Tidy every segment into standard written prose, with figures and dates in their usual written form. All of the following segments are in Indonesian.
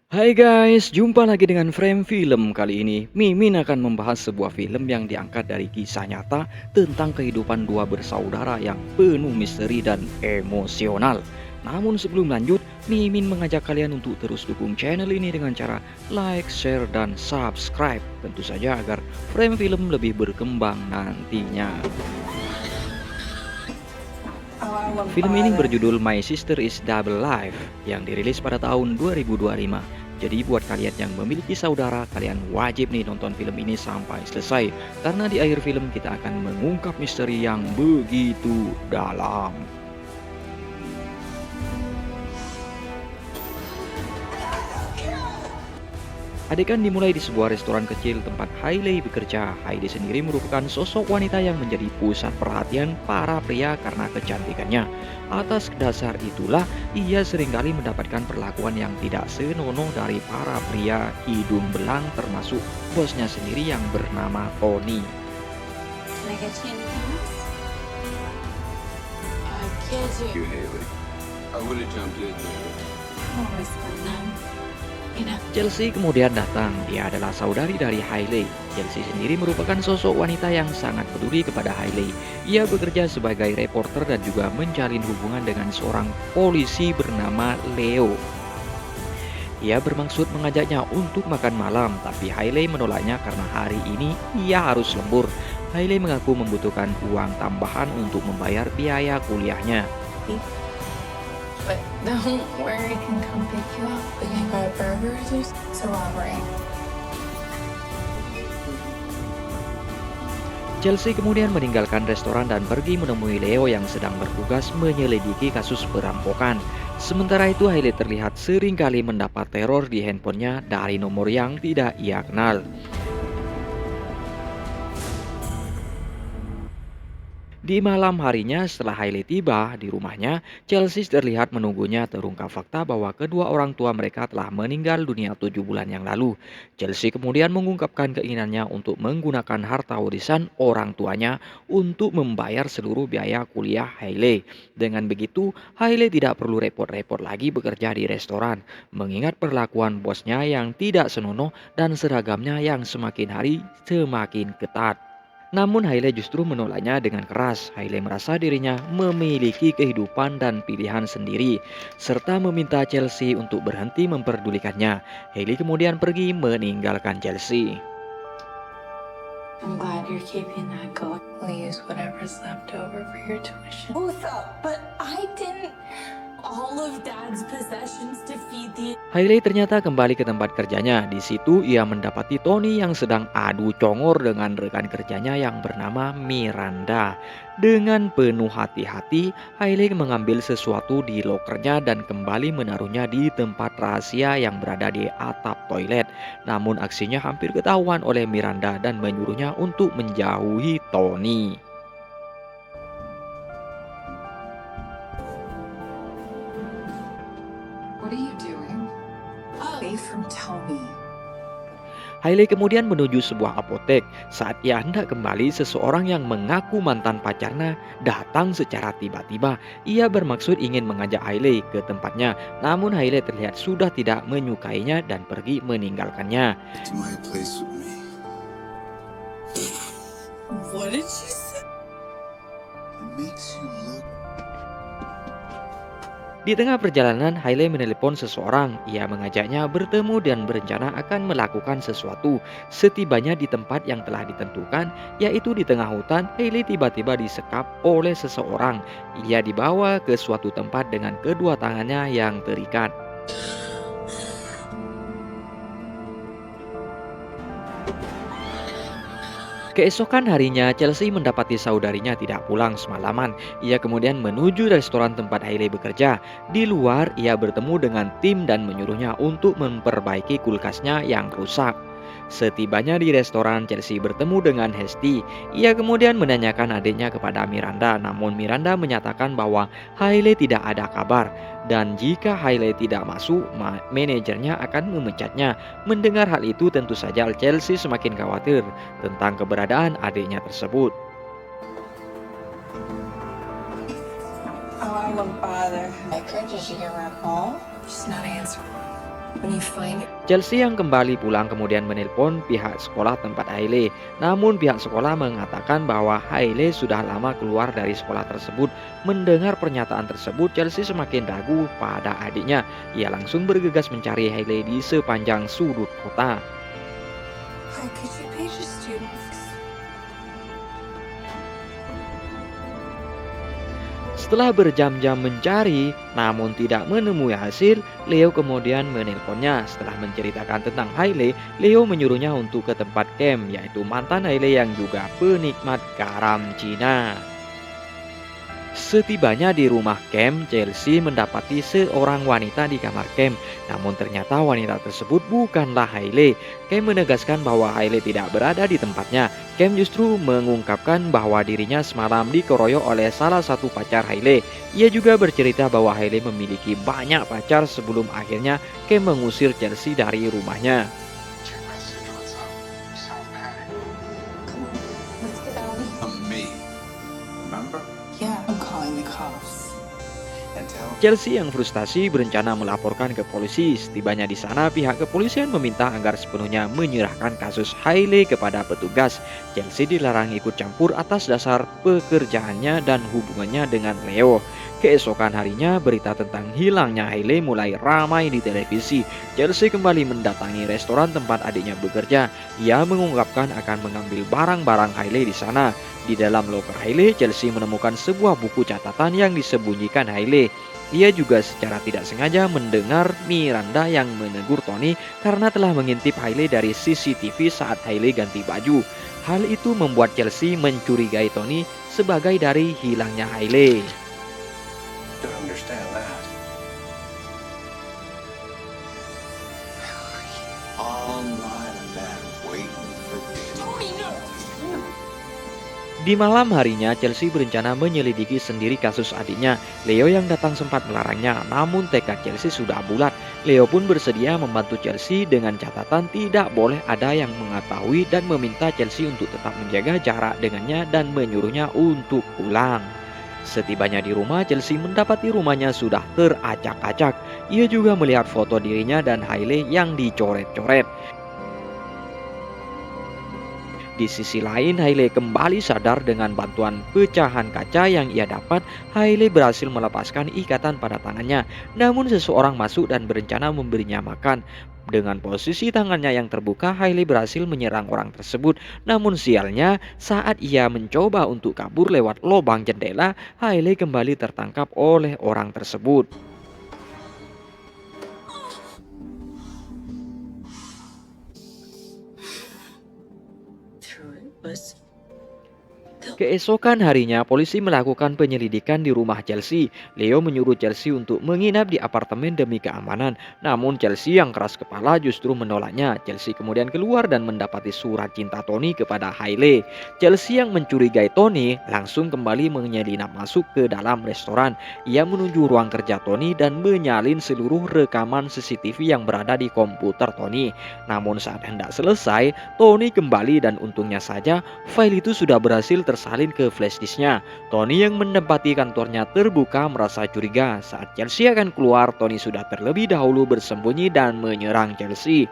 Hai guys, jumpa lagi dengan Frame Film. Kali ini Mimin akan membahas sebuah film yang diangkat dari kisah nyata tentang kehidupan dua bersaudara yang penuh misteri dan emosional. Namun sebelum lanjut, Mimin mengajak kalian untuk terus dukung channel ini dengan cara like, share, dan subscribe. Tentu saja agar Frame Film lebih berkembang nantinya. Film ini berjudul My Sister is Double Life yang dirilis pada tahun 2025. Jadi buat kalian yang memiliki saudara, kalian wajib nih nonton film ini sampai selesai. Karena di akhir film kita akan mengungkap misteri yang begitu dalam. Adegan dimulai di sebuah restoran kecil tempat Hailey bekerja. Hailey sendiri merupakan sosok wanita yang menjadi pusat perhatian para pria karena kecantikannya. Atas dasar itulah, ia seringkali mendapatkan perlakuan yang tidak senonoh dari para pria hidung belang termasuk bosnya sendiri yang bernama Tony. Can I get you anything else? I can't do. You, Haley. I would have jumped in there. Always fun then. You know. Chelsea kemudian datang. Dia adalah saudari dari Hailey. Chelsea sendiri merupakan sosok wanita yang sangat peduli kepada Hailey. Ia bekerja sebagai reporter dan juga menjalin hubungan dengan seorang polisi bernama Leo. Ia bermaksud mengajaknya untuk makan malam, tapi Hailey menolaknya karena hari ini ia harus lembur. Hailey mengaku membutuhkan uang tambahan untuk membayar biaya kuliahnya. But don't worry, I can come pick you up. We can buy burgers or it's a robbery. Chelsea kemudian meninggalkan restoran dan pergi menemui Leo yang sedang bertugas menyelidiki kasus perampokan. Sementara itu Hailey terlihat seringkali mendapat teror di handphonenya dari nomor yang tidak ia kenal. Di malam harinya setelah Hailey tiba di rumahnya, Chelsea terlihat menunggunya terungkap fakta bahwa kedua orang tua mereka telah meninggal dunia 7 bulan yang lalu. Chelsea kemudian mengungkapkan keinginannya untuk menggunakan harta warisan orang tuanya untuk membayar seluruh biaya kuliah Hailey. Dengan begitu, Hailey tidak perlu repot-repot lagi bekerja di restoran, mengingat perlakuan bosnya yang tidak senonoh dan seragamnya yang semakin hari semakin ketat. Namun Hailey justru menolaknya dengan keras. Hailey merasa dirinya memiliki kehidupan dan pilihan sendiri, serta meminta Chelsea untuk berhenti memperdulikannya. Hailey kemudian pergi meninggalkan Chelsea. I'm glad you're keeping that going. We'll use whatever's left over for your tuition. Both up, but I didn't. All of Dad's possessions to feed the. Hailey ternyata kembali ke tempat kerjanya. Di situ ia mendapati Tony yang sedang adu congor dengan rekan kerjanya yang bernama Miranda. Dengan penuh hati-hati, Hailey mengambil sesuatu di lokernya dan kembali menaruhnya di tempat rahasia yang berada di atap toilet. Namun aksinya hampir ketahuan oleh Miranda dan menyuruhnya untuk menjauhi Tony. What are you doing? Away from Tony. Hailey kemudian menuju sebuah apotek. Saat ia hendak kembali, seseorang yang mengaku mantan pacarnya datang secara tiba-tiba. Ia bermaksud ingin mengajak Hailey ke tempatnya, namun Hailey terlihat sudah tidak menyukainya dan pergi meninggalkannya. To my place with me. What did you say? It makes you look. Di tengah perjalanan, Hailey menelepon seseorang. Ia mengajaknya bertemu dan berencana akan melakukan sesuatu. Setibanya di tempat yang telah ditentukan, yaitu di tengah hutan, Hailey tiba-tiba disekap oleh seseorang. Ia dibawa ke suatu tempat dengan kedua tangannya yang terikat. Keesokan harinya, Chelsea mendapati saudarinya tidak pulang semalaman. Ia kemudian menuju restoran tempat Hailey bekerja. Di luar, ia bertemu dengan tim dan menyuruhnya untuk memperbaiki kulkasnya yang rusak. Setibanya di restoran, Chelsea bertemu dengan Hesti. Ia kemudian menanyakan adiknya kepada Miranda, namun Miranda menyatakan bahwa Hailey tidak ada kabar. Dan jika Hailey tidak masuk, manajernya akan memecatnya. Mendengar hal itu, tentu saja Chelsea semakin khawatir tentang keberadaan adiknya tersebut. Oh, I'm a bother. Like her, did she get her call? She's not answering. When you find her, Chelsea yang kembali pulang kemudian menelpon pihak sekolah tempat Hailey. Namun pihak sekolah mengatakan bahwa Hailey sudah lama keluar dari sekolah tersebut. Mendengar pernyataan tersebut, Chelsea semakin ragu pada adiknya. Ia langsung bergegas mencari Hailey di sepanjang sudut kota. hi, could you page the students? Setelah berjam-jam mencari, namun tidak menemui hasil, Leo kemudian menelponnya. Setelah menceritakan tentang Hailey, Leo menyuruhnya untuk ke tempat camp, yaitu mantan Hailey yang juga penikmat garam Cina. Setibanya di rumah camp, Chelsea mendapati seorang wanita di kamar camp. Namun ternyata wanita tersebut bukanlah Hailey. Camp menegaskan bahwa Hailey tidak berada di tempatnya. Camp justru mengungkapkan bahwa dirinya semalam dikeroyok oleh salah satu pacar Hailey. Ia juga bercerita bahwa Hailey memiliki banyak pacar sebelum akhirnya Camp mengusir Chelsea dari rumahnya. Check message, what's up? You sound panicked. Come on, let's get out of here. I'm me. Remember? Yeah, I'm calling the cops. And tell Chelsea yang frustasi berencana melaporkan ke polisi. Setibanya di sana, pihak kepolisian meminta agar sepenuhnya menyerahkan kasus Hailey kepada petugas. Chelsea dilarang ikut campur atas dasar pekerjaannya dan hubungannya dengan Leo. Keesokan harinya, berita tentang hilangnya Hailey mulai ramai di televisi. Chelsea kembali mendatangi restoran tempat adiknya bekerja. Ia mengungkapkan akan mengambil barang-barang Hailey di sana. Di dalam loker Hailey, Chelsea menemukan sebuah buku catatan yang disembunyikan Hailey. Ia juga secara tidak sengaja mendengar Miranda yang menegur Tony karena telah mengintip Hailey dari CCTV saat Hailey ganti baju. Hal itu membuat Chelsea mencurigai Tony sebagai dari hilangnya Hailey. don't understand that. All night I've been waiting for this. Tony, no! Di malam harinya, Chelsea berencana menyelidiki sendiri kasus adiknya. Leo yang datang sempat melarangnya, namun tekad Chelsea sudah bulat. Leo pun bersedia membantu Chelsea dengan catatan tidak boleh ada yang mengetahui dan meminta Chelsea untuk tetap menjaga jarak dengannya dan menyuruhnya untuk pulang. Setibanya di rumah, Chelsea mendapati rumahnya sudah teracak-acak. Ia juga melihat foto dirinya dan Hailey yang dicoret-coret. Di sisi lain, Hailey kembali sadar dengan bantuan pecahan kaca yang ia dapat. Hailey berhasil melepaskan ikatan pada tangannya. Namun seseorang masuk dan berencana memberinya makan. Dengan posisi tangannya yang terbuka, Hailey berhasil menyerang orang tersebut. Namun sialnya, saat ia mencoba untuk kabur lewat lubang jendela, Hailey kembali tertangkap oleh orang tersebut. Through it was Keesokan harinya, polisi melakukan penyelidikan di rumah Chelsea. Leo menyuruh Chelsea untuk menginap di apartemen demi keamanan. Namun Chelsea yang keras kepala justru menolaknya. Chelsea kemudian keluar dan mendapati surat cinta Tony kepada Hailey. Chelsea yang mencurigai Tony langsung kembali menyelinap masuk ke dalam restoran. Ia menuju ruang kerja Tony dan menyalin seluruh rekaman CCTV yang berada di komputer Tony. Namun saat hendak selesai, Tony kembali dan untungnya saja file itu sudah berhasil tersalin ke flash disknya. Tony yang menempati kantornya terbuka merasa curiga. Saat Chelsea akan keluar, Tony sudah terlebih dahulu bersembunyi dan menyerang Chelsea.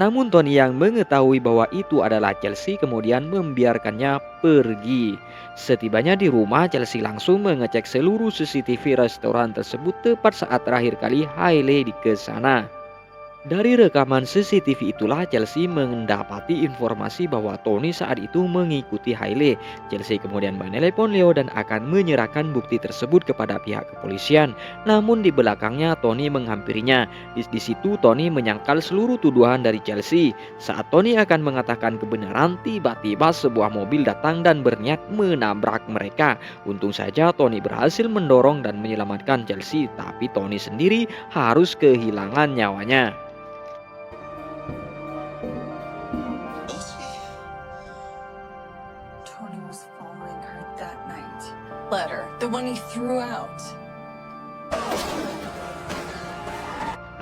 Namun Tony yang mengetahui bahwa itu adalah Chelsea kemudian membiarkannya pergi. Setibanya di rumah, Chelsea langsung mengecek seluruh CCTV restoran tersebut tepat saat terakhir kali Hailey ke sana. Dari rekaman CCTV itulah Chelsea mendapati informasi bahwa Tony saat itu mengikuti Hailey. Chelsea kemudian menelepon Leo dan akan menyerahkan bukti tersebut kepada pihak kepolisian. Namun di belakangnya Tony menghampirinya. Di situ Tony menyangkal seluruh tuduhan dari Chelsea. Saat Tony akan mengatakan kebenaran, tiba-tiba sebuah mobil datang dan berniat menabrak mereka. Untung saja Tony berhasil mendorong dan menyelamatkan Chelsea, tapi Tony sendiri harus kehilangan nyawanya. Tony was following her that night. Letter, the one he threw out.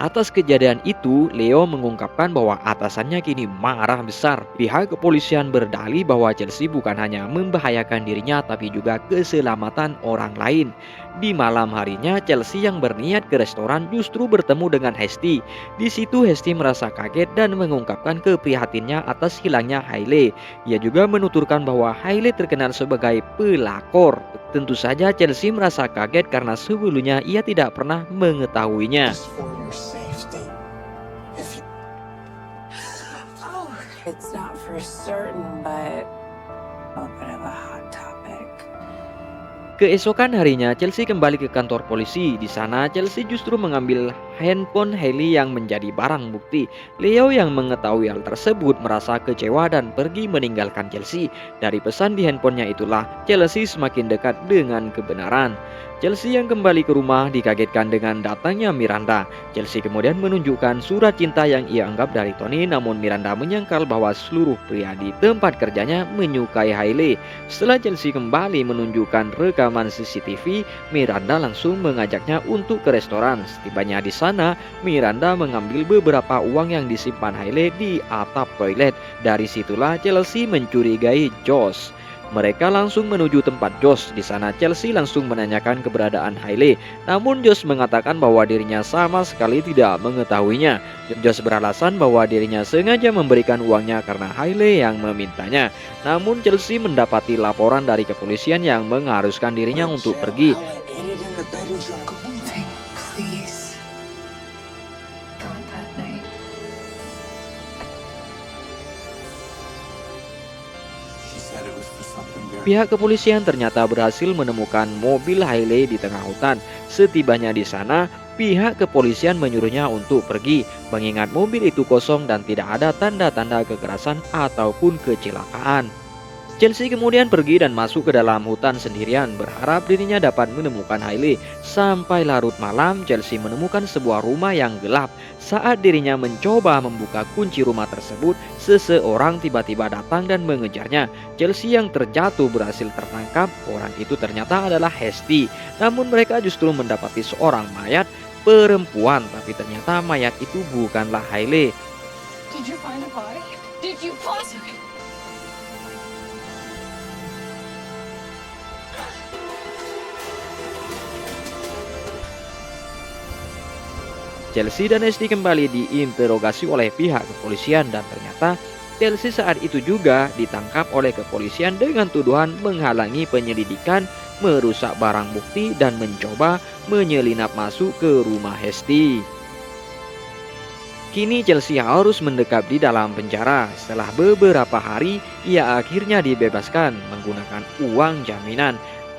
Atas kejadian itu, Leo mengungkapkan bahwa atasannya kini marah besar. Pihak kepolisian berdalih bahwa Chelsea bukan hanya membahayakan dirinya tapi juga keselamatan orang lain. Di malam harinya, Chelsea yang berniat ke restoran justru bertemu dengan Hesti. Di situ Hesti merasa kaget dan mengungkapkan keprihatinnya atas hilangnya Hailey. Ia juga menuturkan bahwa Hailey terkenal sebagai pelakor. Tentu saja Chelsea merasa kaget karena sebelumnya ia tidak pernah mengetahuinya. Just for your safety. If you Oh, it's not for certain, but a bit of a hot topic. Keesokan harinya, Chelsea kembali ke kantor polisi. Di sana, Chelsea justru mengambil handphone Hailey yang menjadi barang bukti. Leo yang mengetahui hal tersebut merasa kecewa dan pergi meninggalkan Chelsea. Dari pesan di handphonenya itulah, Chelsea semakin dekat dengan kebenaran. Chelsea yang kembali ke rumah dikagetkan dengan datangnya Miranda. Chelsea kemudian menunjukkan surat cinta yang ia anggap dari Tony, namun Miranda menyangkal bahwa seluruh pria di tempat kerjanya menyukai Hailey. Setelah Chelsea kembali menunjukkan rekaman CCTV, Miranda langsung mengajaknya untuk ke restoran. Setibanya di sana, Miranda mengambil beberapa uang yang disimpan Hailey di atap toilet. Dari situlah Chelsea mencurigai Josh. Mereka langsung menuju tempat Josh. Di sana Chelsea langsung menanyakan keberadaan Hailey. Namun Josh mengatakan bahwa dirinya sama sekali tidak mengetahuinya. Josh beralasan bahwa dirinya sengaja memberikan uangnya karena Hailey yang memintanya. Namun Chelsea mendapati laporan dari kepolisian yang mengharuskan dirinya untuk pergi. how I ate it in the bed and drank a Thank, please. God, that night. She said it was for something very Pihak kepolisian ternyata berhasil menemukan mobil Hailey di tengah hutan. Setibanya di sana, pihak kepolisian menyuruhnya untuk pergi, mengingat mobil itu kosong dan tidak ada tanda-tanda kekerasan ataupun kecelakaan. Chelsea kemudian pergi dan masuk ke dalam hutan sendirian, berharap dirinya dapat menemukan Hailey. Sampai larut malam, Chelsea menemukan sebuah rumah yang gelap. Saat dirinya mencoba membuka kunci rumah tersebut, seseorang tiba-tiba datang dan mengejarnya. Chelsea yang terjatuh berhasil tertangkap. Orang itu ternyata adalah Hesti. Namun mereka justru mendapati seorang mayat perempuan, tapi ternyata mayat itu bukanlah Hailey. Did you find a body? Did you find Chelsea dan Hesti kembali diinterogasi oleh pihak kepolisian dan ternyata Chelsea saat itu juga ditangkap oleh kepolisian dengan tuduhan menghalangi penyelidikan, merusak barang bukti, dan mencoba menyelinap masuk ke rumah Hesti. Kini Chelsea harus mendekam di dalam penjara. Setelah beberapa hari, ia akhirnya dibebaskan menggunakan uang jaminan.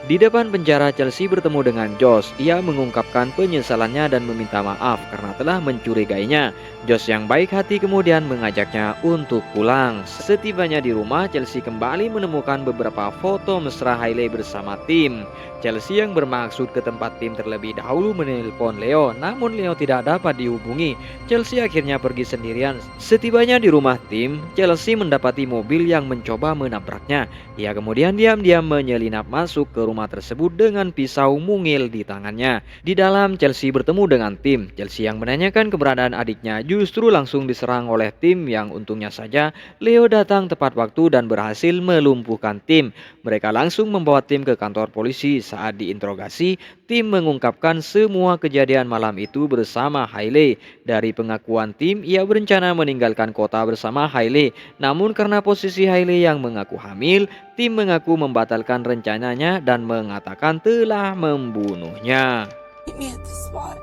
Di depan penjara, Chelsea bertemu dengan Josh. Ia mengungkapkan penyesalannya dan meminta maaf karena telah mencurigainya. Josh yang baik hati kemudian mengajaknya untuk pulang. Setibanya di rumah, Chelsea kembali menemukan beberapa foto mesra Hailey bersama Tim. Chelsea yang bermaksud ke tempat Tim terlebih dahulu menelpon Leo, namun Leo tidak dapat dihubungi. Chelsea akhirnya pergi sendirian. Setibanya di rumah Tim, Chelsea mendapati mobil yang mencoba menabraknya. Ia kemudian diam-diam menyelinap masuk ke rumah tersebut dengan pisau mungil di tangannya. Di dalam, Chelsea bertemu dengan Tim. Chelsea yang menanyakan keberadaan adiknya justru langsung diserang oleh Tim yang untungnya saja Leo datang tepat waktu dan berhasil melumpuhkan Tim. Mereka langsung membawa Tim ke kantor polisi. Saat diinterogasi, Tim mengungkapkan semua kejadian malam itu bersama Hailey. Dari pengakuan Tim, ia berencana meninggalkan kota bersama Hailey. Namun karena posisi Hailey yang mengaku hamil, Tim mengaku membatalkan rencananya dan mengatakan telah membunuhnya. Meet me at the spot.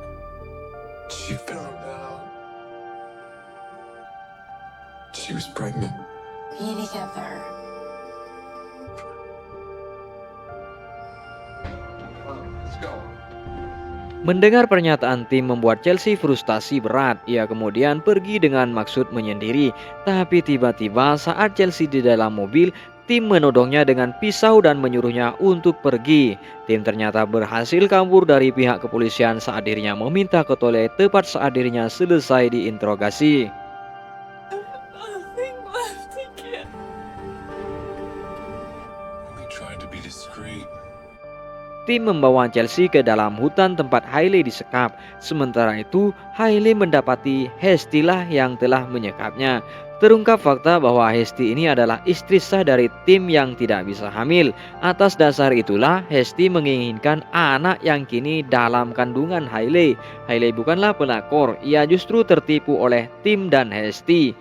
She found out she was pregnant. Be together. Let's go. Mendengar pernyataan Tim membuat Chelsea frustasi berat. Ia kemudian pergi dengan maksud menyendiri. Tapi tiba-tiba saat Chelsea di dalam mobil, Tim menodongnya dengan pisau dan menyuruhnya untuk pergi. Tim ternyata berhasil kabur dari pihak kepolisian saat dirinya meminta ke toilet tepat saat dirinya selesai diinterogasi. Nothing left to give. We tried to be discreet. Tim membawa Chelsea ke dalam hutan tempat Hailey disekap. Sementara itu, Hailey mendapati Hesti lah yang telah menyekapnya. Terungkap fakta bahwa Hesti ini adalah istri sah dari Tim yang tidak bisa hamil. Atas dasar itulah Hesti menginginkan anak yang kini dalam kandungan Hailey. Hailey bukanlah pelakor, ia justru tertipu oleh Tim dan Hesti.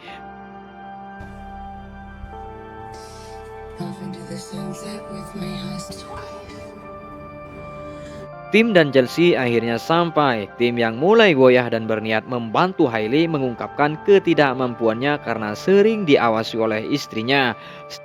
Off into the sunset with my husband. Tim dan Chelsea akhirnya sampai. Tim yang mulai goyah dan berniat membantu Hailey mengungkapkan ketidakmampuannya karena sering diawasi oleh istrinya.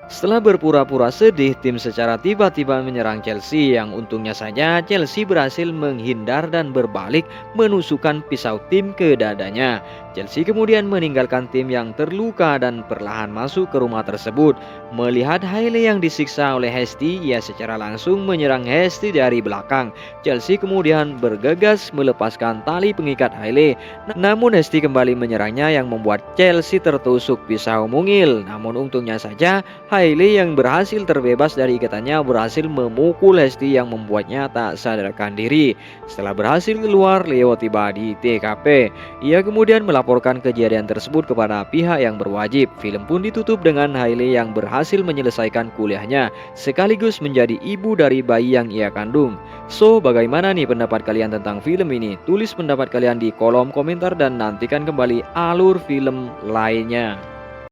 Setelah berpura-pura sedih, Tim secara tiba-tiba menyerang Chelsea yang untungnya saja Chelsea berhasil menghindar dan berbalik menusukkan pisau Tim ke dadanya. Chelsea kemudian meninggalkan Tim yang terluka dan perlahan masuk ke rumah tersebut. Melihat Hailey yang disiksa oleh Hesti, ia secara langsung menyerang Hesti dari belakang. Chelsea kemudian bergegas melepaskan tali pengikat Hailey. Namun Hesti kembali menyerangnya yang membuat Chelsea tertusuk pisau mungil. Namun untungnya saja Hailey yang berhasil terbebas dari ikatannya berhasil memukul Hesti yang membuatnya tak sadarkan diri. Setelah berhasil keluar, Leo tiba di TKP. Ia kemudian melaporkan kejadian tersebut kepada pihak yang berwajib. Film pun ditutup dengan Hailey yang berhasil menyelesaikan kuliahnya sekaligus menjadi ibu dari bayi yang ia kandung. So, bagaimana nih pendapat kalian tentang film ini? Tulis pendapat kalian di kolom komentar dan nantikan kembali alur film lainnya.